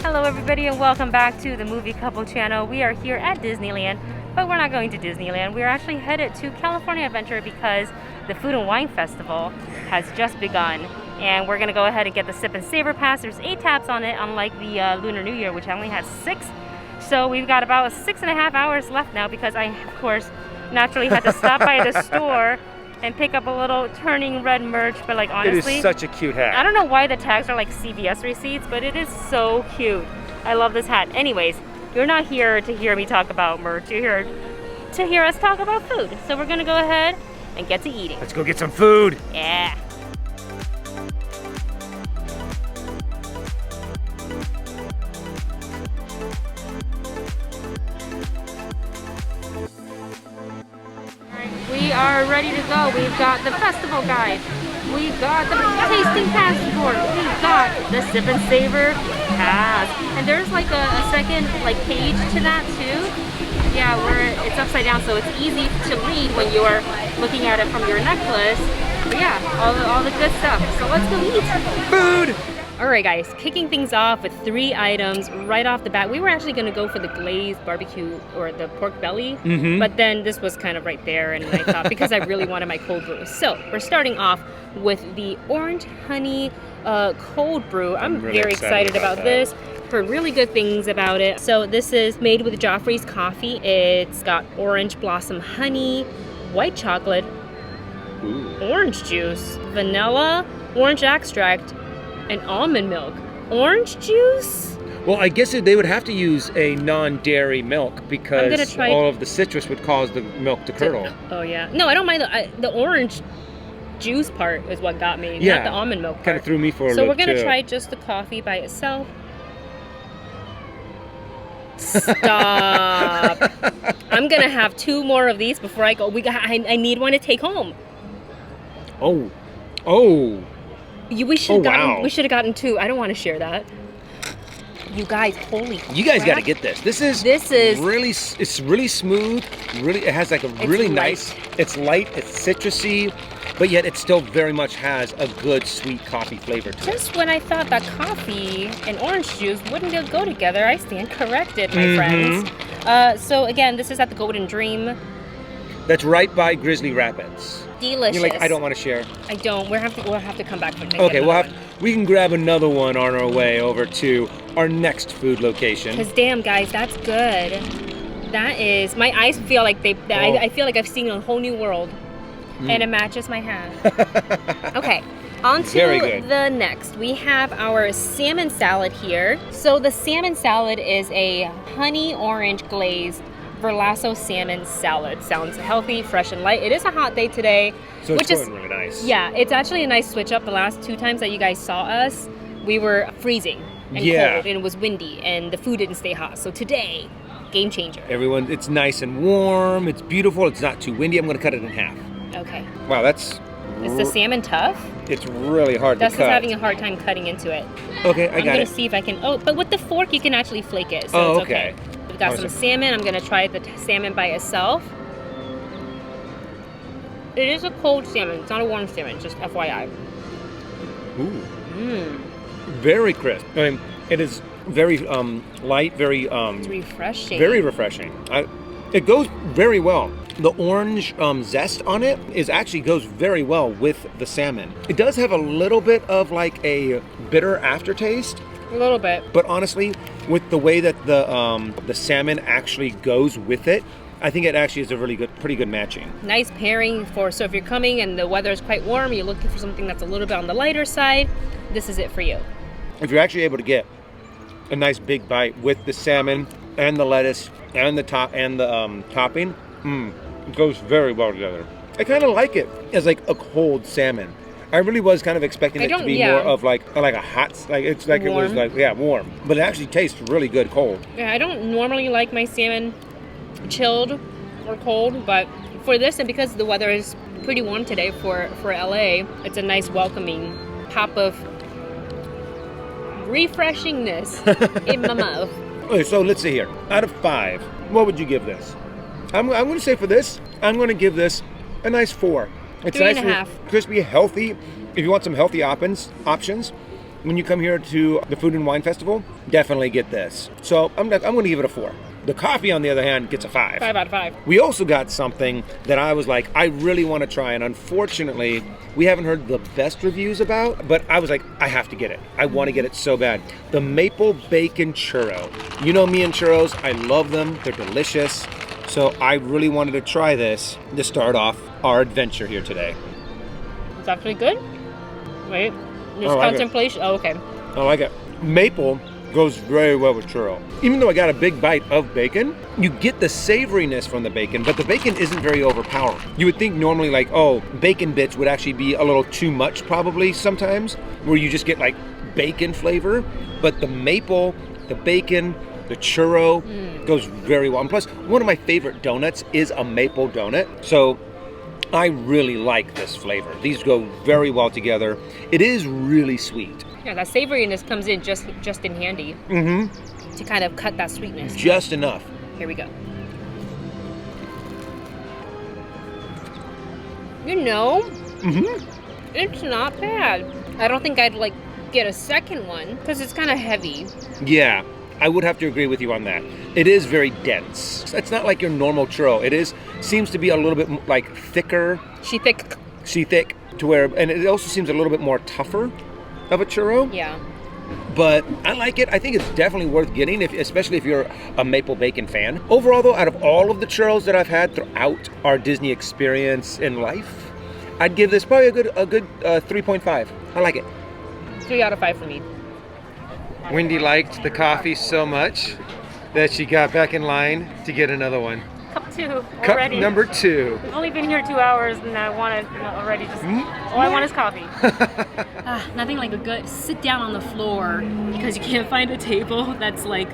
Hello everybody and welcome back to the Movie Couple channel. We are here at Disneyland, but we're not going to Disneyland. We're actually headed to California Adventure because the Food and Wine Festival has just begun. And we're going to go ahead and get the Sip and Savor Pass. There's 8 taps on it, unlike the Lunar New Year, which only has 6. So we've got about 6.5 hours left now because I, of course, naturally had to stop by the store and pick up a little Turning Red merch. But like, honestly, it is such a cute hat. I don't know why the tags are like CVS receipts, but it is so cute. I love this hat. Anyways, you're not here to hear me talk about merch. You're here to hear us talk about food. So we're gonna go ahead and get to eating. Let's go get some food. Yeah. We are ready to go. We've got the festival guide. We've got the tasting passport. We've got the Sip and Savor pass. And there's like a second page to that too. Yeah, where it's upside down, so it's easy to read when you're looking at it from your necklace. But yeah, all the good stuff. So let's go eat. Food! Alright guys, kicking things off with 3 items right off the bat. We were actually going to go for the glazed barbecue or the pork belly, but then this was kind of right there, and I thought because I really wanted my cold brew. So we're starting off with the orange honey cold brew. I'm really very excited about this. Heard really good things about it. So this is made with Joffrey's coffee. It's got orange blossom honey, white chocolate, orange juice, vanilla, orange extract, and almond milk. Orange juice? Well, I guess they would have to use a non-dairy milk because all of the citrus would cause the milk to curdle. Oh yeah. No, I don't mind the orange juice part is what got me, not the almond milk part. Kind of threw me for a loop. So we're gonna try just the coffee by itself. Stop. I'm gonna have 2 more of these before I go. I need one to take home. Oh. We should have gotten 2. I don't want to share that. You guys, holy crap. You guys got to get this. This is really, it's really smooth. Really, it has like a really nice. It's light. It's citrusy, but yet it still very much has a good sweet coffee flavor to it. Just when I thought that coffee and orange juice wouldn't go together, I stand corrected, my friends. So again, this is at the Golden Dream. That's right by Grizzly Rapids. Delicious. You're like, I don't want to share. I don't. We'll have to come back for next. Okay, we can grab another one on our way over to our next food location. Cause damn, guys, that's good. That is. My eyes feel like I feel like I've seen a whole new world, and it matches my hat. Okay. On to the next. We have our salmon salad here. So the salmon salad is a honey orange glazed Verlasso salmon salad. Sounds healthy, fresh, and light. It is a hot day today. So it's going really nice. Yeah, it's actually a nice switch up. The last 2 times that you guys saw us, we were freezing and cold, and it was windy, and the food didn't stay hot. So today, game changer. Everyone, it's nice and warm. It's beautiful. It's not too windy. I'm going to cut it in half. Okay. Wow, that's... Is the salmon tough? It's really hard to cut. Dustin's having a hard time cutting into it. Okay, I got it. I'm going to see if I can... Oh, but with the fork, you can actually flake it. So it's okay. We've got some salmon. I'm going to try the salmon by itself. It is a cold salmon. It's not a warm salmon, just FYI. Ooh. Very crisp. I mean, it is very light, very... it's refreshing. Very refreshing. It goes very well. The orange zest on it goes very well with the salmon. It does have a little bit of like a bitter aftertaste. A little bit. But honestly, with the way that the salmon actually goes with it, I think it actually is a pretty good matching. Nice pairing so if you're coming and the weather is quite warm, you're looking for something that's a little bit on the lighter side, this is it for you. If you're actually able to get a nice big bite with the salmon and the lettuce and the topping, it goes very well together. I kind of like it as like a cold salmon. I really was kind of expecting it to be more of like a hot, warm. But it actually tastes really good cold. Yeah, I don't normally like my salmon chilled or cold, but for this, and because the weather is pretty warm today for LA, it's a nice welcoming pop of refreshingness in my mouth. Okay, so let's see here. Out of 5, what would you give this? I'm going to say for this, I'm going to give this a nice 4. It's 3.5. Crispy, healthy. If you want some healthy options, when you come here to the Food and Wine Festival, definitely get this. So I'm going to give it a 4. The coffee, on the other hand, gets a 5. 5 out of 5. We also got something that I was like, I really want to try, and unfortunately, we haven't heard the best reviews about, but I was like, I have to get it. I want to get it so bad. The maple bacon churro. You know me and churros. I love them. They're delicious. So I really wanted to try this to start off our adventure here today. It's actually good. Wait, there's like contemplation. Oh, okay. I like it. Maple goes very well with churro. Even though I got a big bite of bacon, you get the savoriness from the bacon, but the bacon isn't very overpowering. You would think normally like, oh, bacon bits would actually be a little too much probably sometimes, where you just get like bacon flavor, but the maple, the bacon, the churro goes very well. And plus, one of my favorite donuts is a maple donut. So I really like this flavor. These go very well together. It is really sweet. Yeah, that savoriness comes in just in handy to kind of cut that sweetness. Just enough. Here we go. You know, it's not bad. I don't think I'd like get a second one because it's kind of heavy. Yeah, I would have to agree with you on that. It is very dense. It's not like your normal churro. It seems to be a little bit like thicker. She thick To where, and it also seems a little bit more tougher of a churro. Yeah. But I like it. I think it's definitely worth getting, especially if you're a maple bacon fan. Overall, though, out of all of the churros that I've had throughout our Disney experience in life, I'd give this probably a good 3.5. I like it. 3 out of 5 for me. Wendy liked the coffee so much that she got back in line to get another one. Cup 2 Cup already. number 2. We've only been here 2 hours and I want to already just... All I want is coffee. Nothing like a good sit down on the floor because you can't find a table that's like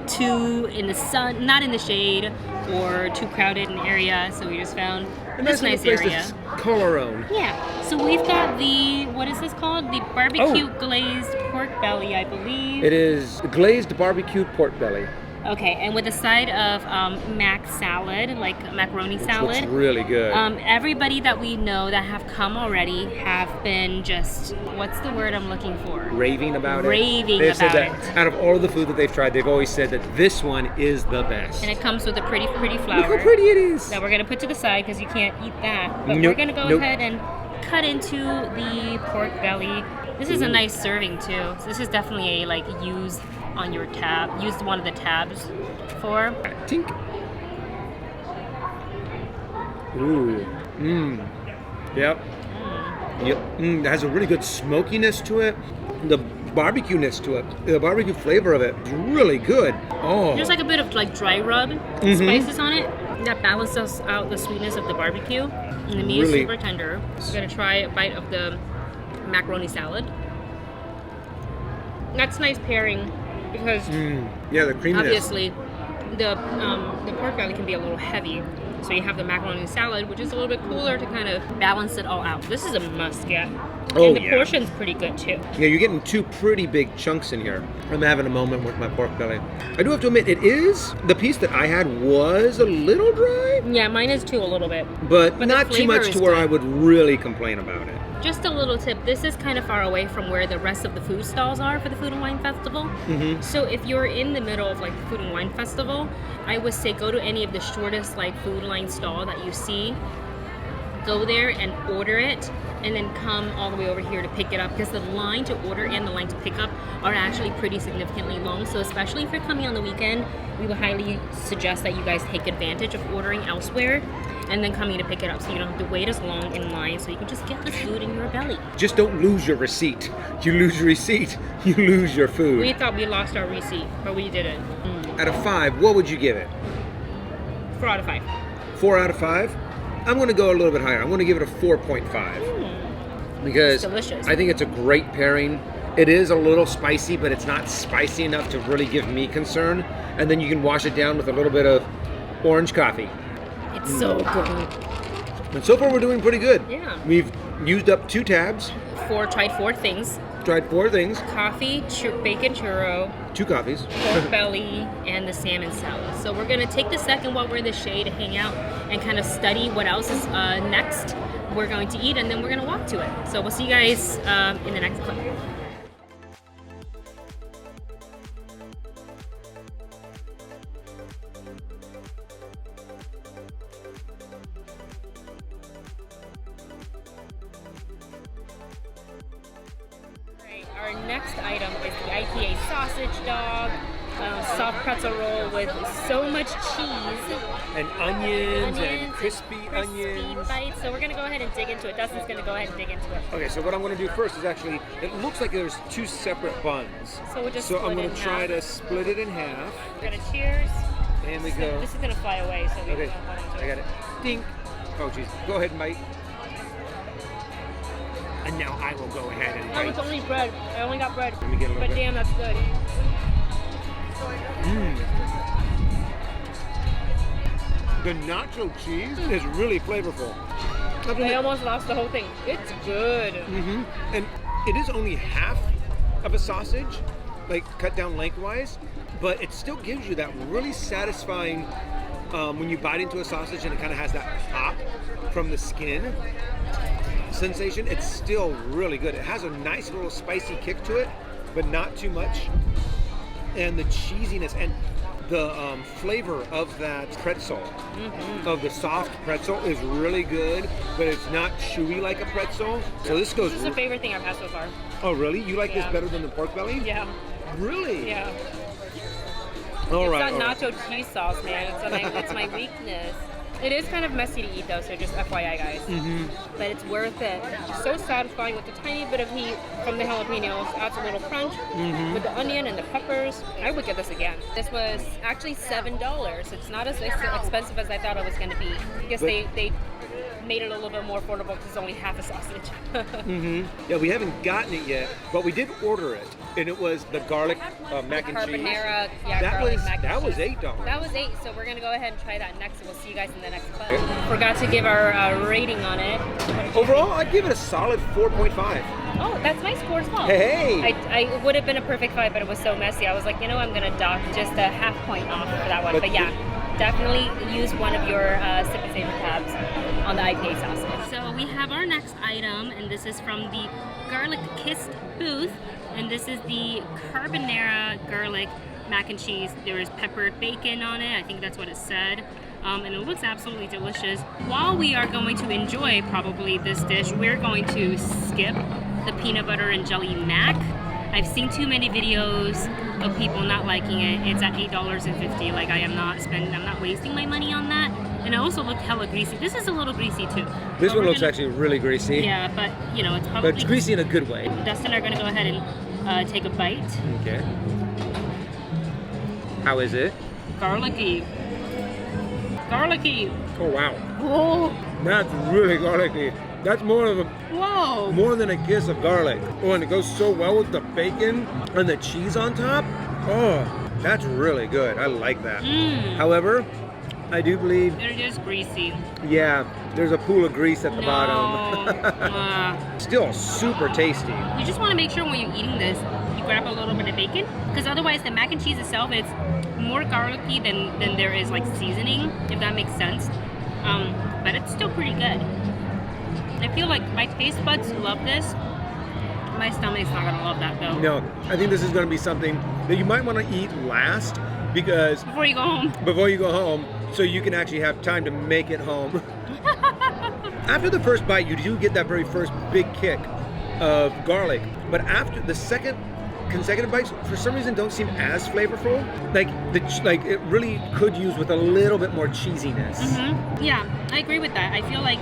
too in the sun, not in the shade, or too crowded an area. So we just found this nice area. Call our own. Yeah. So we've got the, what is this called? The barbecue glazed pork belly, I believe. It is glazed barbecue pork belly. Okay, and with a side of mac salad, like macaroni salad. Looks really good. Everybody that we know that have come already have been just, what's the word I'm looking for? Raving about it. They've said that it. Out of all of the food that they've tried, they've always said that this one is the best. And it comes with a pretty flower. Look how pretty it is. That we're going to put to the side because you can't eat that. But Nope, we're going to go ahead and cut into the pork belly. This is a nice serving too. So this is definitely a like used on your tab, used one of the tabs for. Tink. Ooh. Mmm. Yep. Yep. It has a really good smokiness to it. The barbecue-ness to it. The barbecue flavor of it is really good. Oh. There's like a bit of like dry rub spices on it that balances out the sweetness of the barbecue. And the meat is super tender. I'm gonna try a bite of the macaroni salad. That's nice pairing because yeah, the creaminess. obviously the pork belly can be a little heavy. So you have the macaroni salad, which is a little bit cooler to kind of balance it all out. This is a must get. Oh, and the portion's pretty good too. Yeah, you're getting 2 pretty big chunks in here. I'm having a moment with my pork belly. I do have to admit, the piece that I had was a little dry. Yeah, mine is too a little bit. But not too much to where I would really complain about it. Just a little tip, this is kind of far away from where the rest of the food stalls are for the Food and Wine Festival. So if you're in the middle of like the Food and Wine Festival, I would say go to any of the shortest like food line stall that you see. Go there and order it, and then come all the way over here to pick it up, because the line to order and the line to pick up are actually pretty significantly long. So especially if you're coming on the weekend, we would highly suggest that you guys take advantage of ordering elsewhere and then coming to pick it up, so you don't have to wait as long in line, so you can just get the food in your belly. Just don't lose your receipt. You lose your receipt, you lose your food. We thought we lost our receipt, but we didn't. Out of 5, what would you give it? 4 out of 5. 4 out of 5? I'm going to go a little bit higher. I'm going to give it a 4.5. Because delicious. I think it's a great pairing. It is a little spicy, but it's not spicy enough to really give me concern. And then you can wash it down with a little bit of orange coffee. It's so good. And so far we're doing pretty good. Yeah. We've used up 2 tabs. Tried 4 things. Tried 4 things. Coffee, bacon churro, 2 coffees. pork belly, and the salmon salad. So we're going to take the second while we're in the shade to hang out and kind of study what else is next we're going to eat, and then we're going to walk to it. So we'll see you guys in the next clip. next item is the IPA Sausage Dog. Soft pretzel roll with so much cheese. And onions and crispy onions. Bites. So we're going to go ahead and dig into it. Dustin's going to go ahead and dig into it. Okay, so what I'm going to do first is actually, it looks like there's two separate buns. So we'll just I'm going to try to split it in half. We're going to cheers. And we go. This is going to fly away, so we okay, don't hold on to it. I got it. Ding. Oh, geez. Go ahead and bite. And now I will go ahead and bite. Oh, it's only bread. I only got bread. Let me get a little but bit. damn, that's good. The nacho cheese is really flavorful. I almost lost the whole thing. It's good. And it is only half of a sausage, like cut down lengthwise, but it still gives you that really satisfying, when you bite into a sausage and it kind of has that pop from the skin sensation. It's still really good. It has a nice little spicy kick to it, but not too much. And the cheesiness and the flavor of that pretzel, of the soft pretzel, is really good, but it's not chewy like a pretzel. So this goes. This is the favorite thing I've had so far. Oh, really? You like this better than the pork belly? Yeah. Really? Yeah. All it's right. that nacho cheese sauce, man. It's my weakness. It is kind of messy to eat though, so just FYI, guys. But it's worth it. So satisfying with the tiny bit of heat from the jalapenos. Adds a little crunch with the onion and the peppers. I would get this again. This was actually $7. It's not as expensive as I thought it was going to be. I guess they made it a little bit more affordable because it's only half a sausage. Yeah, we haven't gotten it yet, but we did order it, and it was the garlic mac and cheese. Carbonara, That was $8. That was $8, so we're gonna go ahead and try that next, and we'll see you guys in the next clip. Forgot to give our rating on it. Overall, I'd give it a solid 4.5. Oh, that's my score as well. Hey! I would have been a perfect 5, but it was so messy. I was like, I'm gonna dock just a half point off for that one. But yeah, definitely use one of your Sip and Savor tabs on the IPA sausage. So we have our next item, and this is from the Garlic Kissed booth, and this is the Carbonara-Garlic Mac and Cheese. There is peppered bacon on it. I think that's what it said. And it looks absolutely delicious. While we are going to enjoy probably this dish, we're going to skip the peanut butter and jelly mac. I've seen too many videos of people not liking it. It's at $8.50. Like I'm not wasting my money on that. And it also looked hella greasy. This is a little greasy too. This one looks actually really greasy. Yeah, but it's probably. But it's greasy in a good way. Dustin are gonna go ahead and take a bite. Okay. How is it? Garlicky. Garlicky. Oh wow. Whoa. That's really garlicky. That's more than a kiss of garlic. Oh, and it goes so well with the bacon and the cheese on top. Oh, that's really good. I like that. However, I do believe it is greasy. Yeah, there's a pool of grease at the bottom. Still super tasty. You just want to make sure when you're eating this, you grab a little bit of bacon, because otherwise the mac and cheese itself is more garlicky than there is like seasoning, if that makes sense. But it's still pretty good. I feel like my taste buds love this. My stomach's not gonna love that though. No, I think this is gonna be something that you might want to eat last, because before you go home, so you can actually have time to make it home. After the first bite, you do get that very first big kick of garlic, but after the second consecutive bites, for some reason, don't seem as flavorful. Like it really could use with a little bit more cheesiness. Yeah, I agree with that. I feel like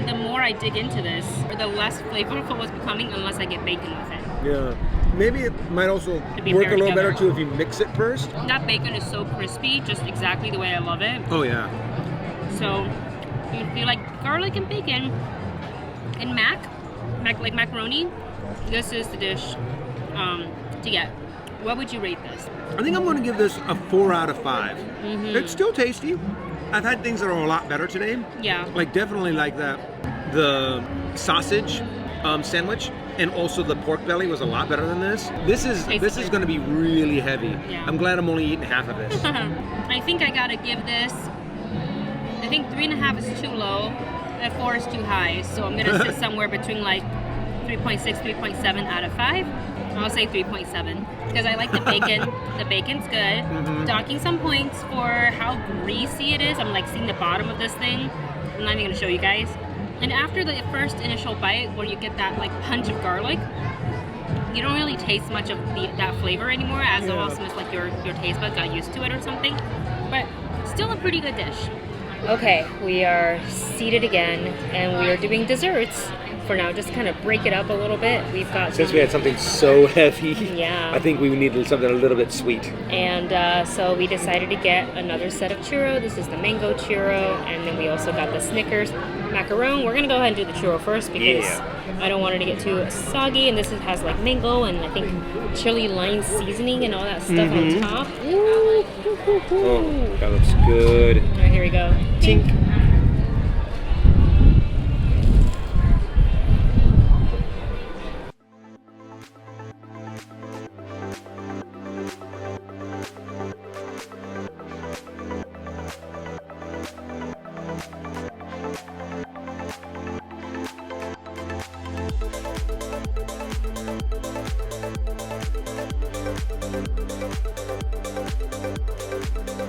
the more I dig into this, the less flavorful it's becoming, unless I get bacon with it. Yeah, maybe it might also work a little better too if you mix it first. That bacon is so crispy, just exactly the way I love it. Oh yeah. So if you like garlic and bacon and like macaroni, this is the dish to get. What would you rate this? I think I'm going to give this a 4 out of 5. It's still tasty. I've had things that are a lot better today. Yeah. Like definitely like the sausage sandwich, and also the pork belly was a lot better than this. This is going to be really heavy. Yeah. I'm glad I'm only eating half of this. I think I gotta give this. I think 3.5 is too low. That 4 is too high. So I'm gonna sit somewhere between like 3.6, 3.7 out of 5. I'll say 3.7 because I like the bacon. The bacon's good. Docking some points for how greasy it is. I'm like seeing the bottom of this thing. I'm not even gonna show you guys. And after the first initial bite, where you get that like punch of garlic, you don't really taste much of that flavor anymore, as awesome as like your taste buds got used to it or something. But still a pretty good dish. Okay, we are seated again, and we are doing desserts for now. Just kind of break it up a little bit. We've got since we had something so heavy. Yeah. I think we needed something a little bit sweet. And so we decided to get another set of churro. This is the mango churro, and then we also got the Snickers macaron. We're gonna go ahead and do the churro first because I don't want it to get too soggy. And this has like mango and I think chili lime seasoning and all that stuff on top. Oh, that looks good. All right, here we go. Tink.